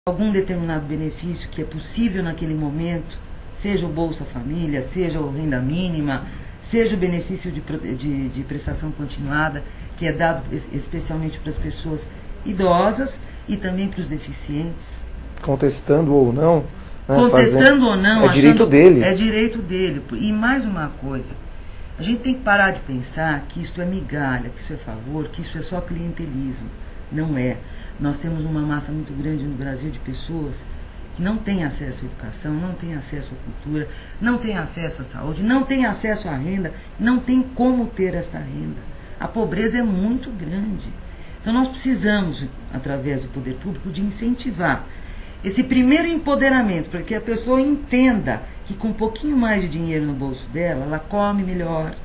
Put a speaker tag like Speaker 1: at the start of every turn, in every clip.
Speaker 1: algum determinado benefício que é possível naquele momento, seja o Bolsa Família, seja o renda mínima, seja o benefício de prestação continuada, que é dado especialmente para as pessoas idosas e também para os deficientes.
Speaker 2: Contestando ou não. Né,
Speaker 1: contestando ou não,
Speaker 2: é direito dele.
Speaker 1: É direito dele. E mais uma coisa, a gente tem que parar de pensar que isso é migalha, que isso é favor, que isso é só clientelismo. Não é. Nós temos uma massa muito grande no Brasil de pessoas que não têm acesso à educação, não têm acesso à cultura, não têm acesso à saúde, não têm acesso à renda, não tem como ter esta renda. A pobreza é muito grande. Então nós precisamos, através do poder público, de incentivar esse primeiro empoderamento, para que a pessoa entenda que com um pouquinho mais de dinheiro no bolso dela, ela come melhor,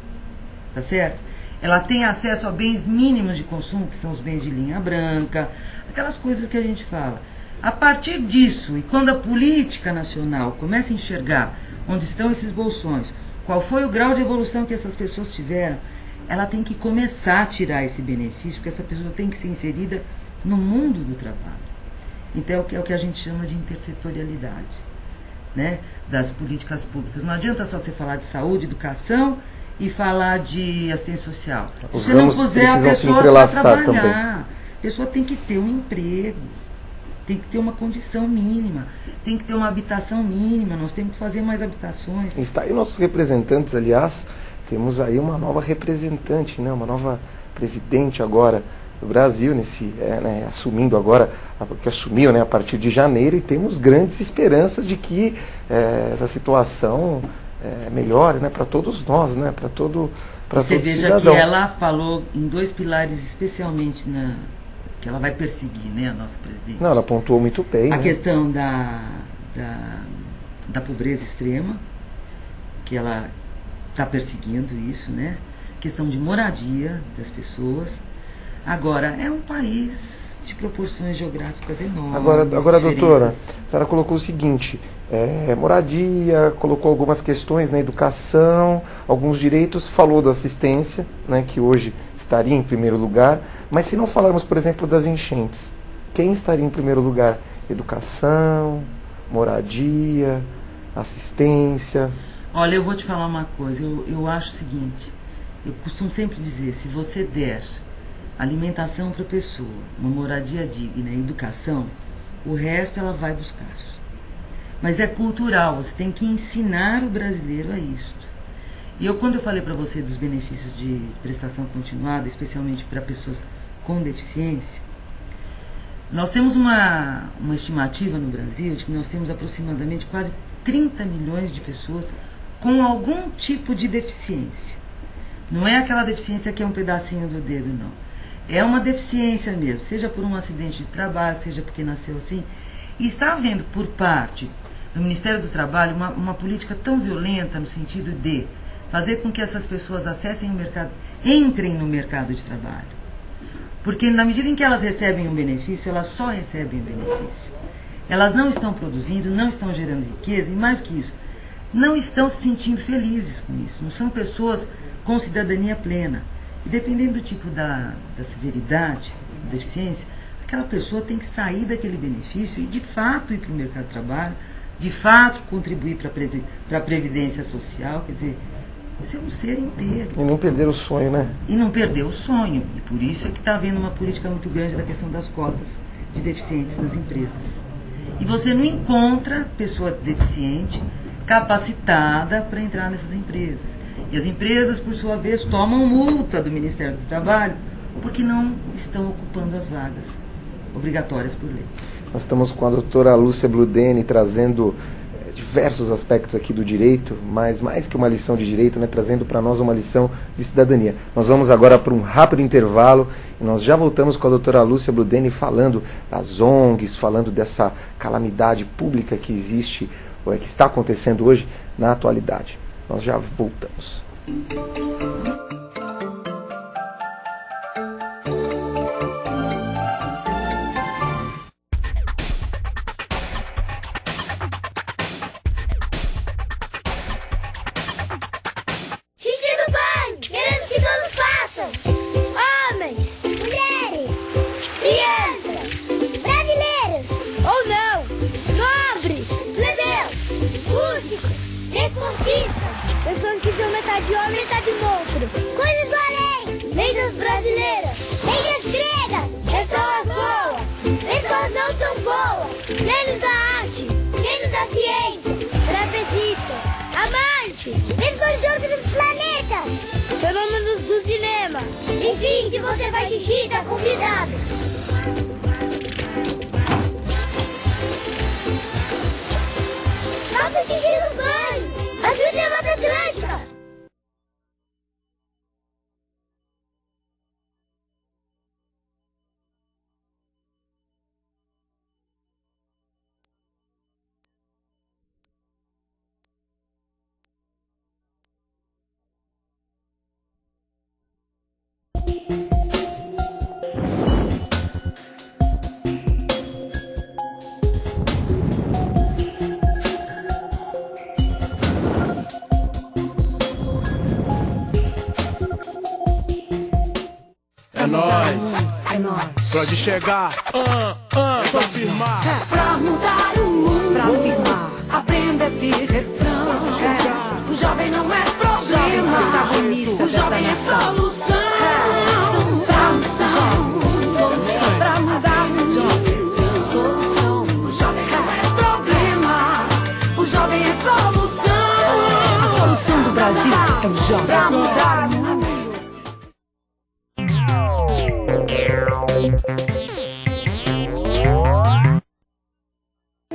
Speaker 1: tá certo? Ela tem acesso a bens mínimos de consumo, que são os bens de linha branca, aquelas coisas que a gente fala. A partir disso, e quando a política nacional começa a enxergar onde estão esses bolsões, qual foi o grau de evolução que essas pessoas tiveram, ela tem que começar a tirar esse benefício, porque essa pessoa tem que ser inserida no mundo do trabalho. Então é o que a gente chama de intersetorialidade, né, das políticas públicas. Não adianta só você falar de saúde, educação e falar de assistência social. Se você não puser a pessoa para trabalhar, também. A pessoa tem que ter um emprego, tem que ter uma condição mínima, tem que ter uma habitação mínima, nós temos que fazer mais habitações.
Speaker 2: Está aí nossos representantes, aliás, temos aí uma nova representante, né, uma nova presidente agora do Brasil, assumindo agora, que assumiu, né, a partir de janeiro, e temos grandes esperanças de que essa situação melhore, né, para todos nós, né, para todo
Speaker 1: Você veja
Speaker 2: cidadão.
Speaker 1: Que ela falou em 2 pilares, especialmente que ela vai perseguir, né, a nossa presidente.
Speaker 2: Não, ela pontuou muito bem.
Speaker 1: A
Speaker 2: né?
Speaker 1: questão da pobreza extrema, que ela está perseguindo isso, né? Questão de moradia das pessoas. Agora, é um país de proporções geográficas enormes.
Speaker 2: Agora doutora, a senhora colocou o seguinte, moradia, colocou algumas questões na educação, alguns direitos, falou da assistência, né, que hoje estaria em primeiro lugar, mas se não falarmos, por exemplo, das enchentes, quem estaria em primeiro lugar? Educação, moradia, assistência?
Speaker 1: Olha, eu vou te falar uma coisa, eu acho o seguinte, eu costumo sempre dizer, se você der alimentação para a pessoa, uma moradia digna, educação, o resto ela vai buscar. Mas é cultural, você tem que ensinar o brasileiro a isso. E quando eu falei para você dos benefícios de prestação continuada, especialmente para pessoas com deficiência, nós temos uma estimativa no Brasil de que nós temos aproximadamente quase 30 milhões de pessoas com algum tipo de deficiência. Não é aquela deficiência que é um pedacinho do dedo, não. É uma deficiência mesmo, seja por um acidente de trabalho, seja porque nasceu assim. E está havendo por parte do Ministério do Trabalho uma política tão violenta no sentido de fazer com que essas pessoas acessem o mercado, entrem no mercado de trabalho. Porque na medida em que elas recebem um benefício, elas só recebem o benefício. Elas não estão produzindo, não estão gerando riqueza, e mais do que isso, não estão se sentindo felizes com isso. Não são pessoas com cidadania plena. E dependendo do tipo da severidade, da deficiência, aquela pessoa tem que sair daquele benefício e de fato ir para o mercado de trabalho, de fato contribuir para a previdência social, quer dizer, ser um ser inteiro.
Speaker 2: E não perder o sonho, né?
Speaker 1: E não perder o sonho. E por isso é que está havendo uma política muito grande da questão das cotas de deficientes nas empresas. E você não encontra pessoa deficiente capacitada para entrar nessas empresas. E as empresas, por sua vez, tomam multa do Ministério do Trabalho porque não estão ocupando as vagas obrigatórias por lei.
Speaker 2: Nós estamos com a doutora Lúcia Bludeni trazendo diversos aspectos aqui do direito, mas mais que uma lição de direito, né, trazendo para nós uma lição de cidadania. Nós vamos agora para um rápido intervalo e nós já voltamos com a doutora Lúcia Bludeni falando das ONGs, falando dessa calamidade pública que existe, ou que está acontecendo hoje na atualidade. Nós já voltamos.
Speaker 3: Ou não! nobres, plebeus, músicos, desportistas, pessoas que são metade homem e metade monstro, coisas do além, lendas brasileiras, lendas gregas, pessoas boas, pessoas não tão boas, gênios da arte, gênios da ciência, trapezistas, amantes, pessoas de outros planetas, fenômenos do cinema. Enfim, se você vai xixi, tá convidado. Faça xixi no banho. Ajude a Mata Atlântica.
Speaker 4: É nóis. Pode chegar, pra firmar.
Speaker 5: Pra mudar o mundo, pra firmar. Aprenda esse refrão. O jovem não é problema, o jovem é solução. Solução pra mudar o mundo. Solução. O jovem não é problema, o jovem é solução. A solução do Brasil é o jovem. Pra mudar o mundo.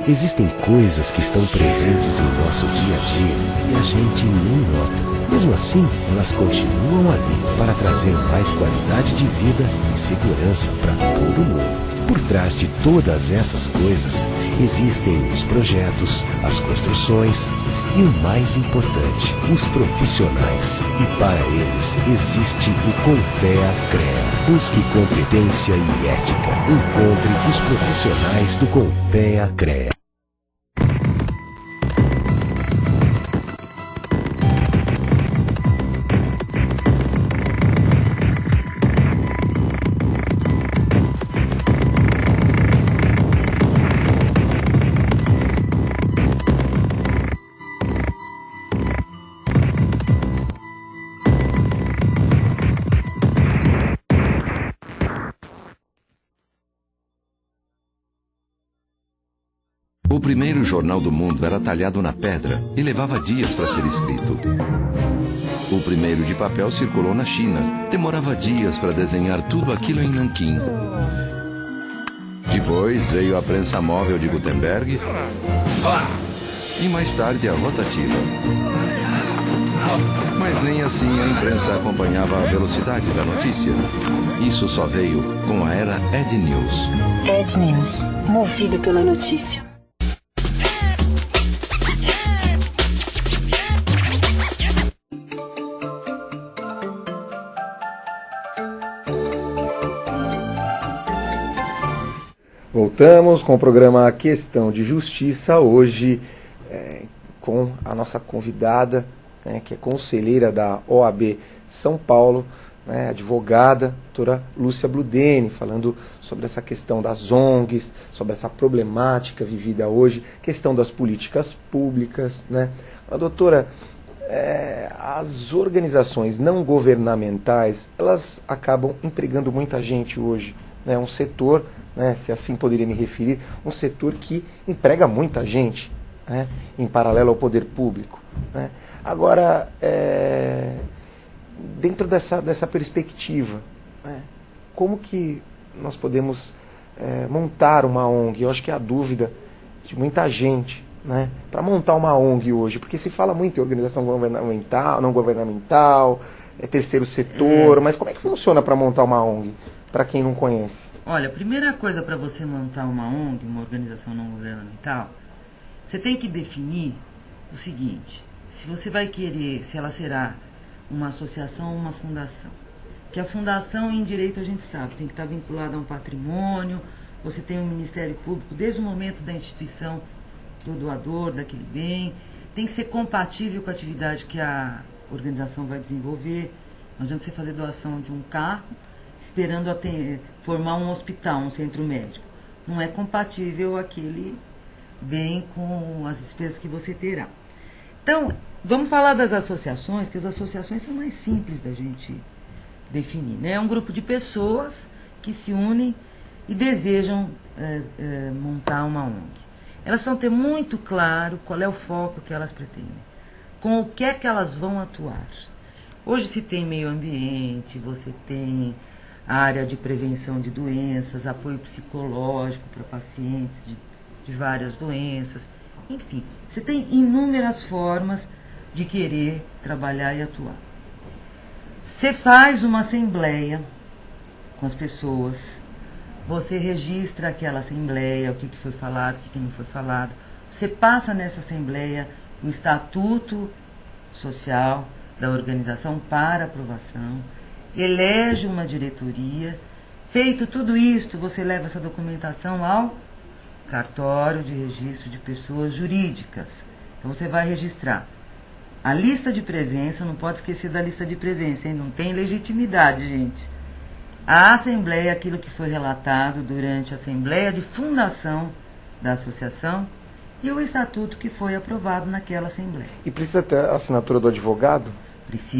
Speaker 6: Existem coisas que estão presentes em nosso dia a dia e a gente nem nota. Mesmo assim, elas continuam ali para trazer mais qualidade de vida e segurança para todo mundo. Por trás de todas essas coisas, existem os projetos, as construções e o mais importante, os profissionais. E para eles existe o Confea-CREA. Busque competência e ética. Encontre os profissionais do Confea-CREA.
Speaker 7: O primeiro jornal do mundo era talhado na pedra e levava dias para ser escrito. O primeiro de papel circulou na China. Demorava dias para desenhar tudo aquilo em Nanquim. Depois veio a prensa móvel de Gutenberg e mais tarde a rotativa. Mas nem assim a imprensa acompanhava a velocidade da notícia. Isso só veio com a era Ed News.
Speaker 5: Ed News, movido pela notícia.
Speaker 2: Voltamos com o programa Questão de Justiça, hoje com a nossa convidada, que é conselheira da OAB São Paulo, advogada, doutora Lúcia Bludeni, falando sobre essa questão das ONGs, sobre essa problemática vivida hoje, questão das políticas públicas. A doutora, as organizações não governamentais, elas acabam empregando muita gente hoje, um setor, se assim poderia me referir, um setor que emprega muita gente, em paralelo ao poder público. Agora, dentro dessa perspectiva, como que nós podemos montar uma ONG? Eu acho que é a dúvida de muita gente, para montar uma ONG hoje, porque se fala muito em organização governamental, não governamental, terceiro setor, mas como é que funciona para montar uma ONG, para quem não conhece?
Speaker 1: Olha, a primeira coisa para você montar uma ONG, uma organização não governamental, você tem que definir o seguinte: se você vai querer, se ela será uma associação ou uma fundação. Que a fundação, em direito, a gente sabe, tem que estar vinculada a um patrimônio, você tem um Ministério Público, desde o momento da instituição do doador, daquele bem, tem que ser compatível com a atividade que a organização vai desenvolver. Não adianta você fazer doação de um carro, esperando formar um hospital, um centro médico. Não é compatível aquele vem com as despesas que você terá. Então, vamos falar das associações, que as associações são mais simples da gente definir, né? É um grupo de pessoas que se unem e desejam montar uma ONG. Elas vão ter muito claro qual é o foco que elas pretendem, com o que é que elas vão atuar. Hoje se tem meio ambiente, você tem a área de prevenção de doenças, apoio psicológico para pacientes de várias doenças, enfim, você tem inúmeras formas de querer trabalhar e atuar. Você faz uma assembleia com as pessoas, você registra aquela assembleia, o que foi falado, o que não foi falado, você passa nessa assembleia o estatuto social da organização para aprovação, elege uma diretoria. Feito tudo isto, você leva essa documentação ao cartório de registro de pessoas jurídicas. Então você vai registrar a lista de presença, não pode esquecer da lista de presença, hein? Não tem legitimidade, gente. A assembleia, aquilo que foi relatado durante a assembleia de fundação da associação e o estatuto que foi aprovado naquela assembleia.
Speaker 2: E precisa ter a assinatura do advogado?
Speaker 1: Precisa.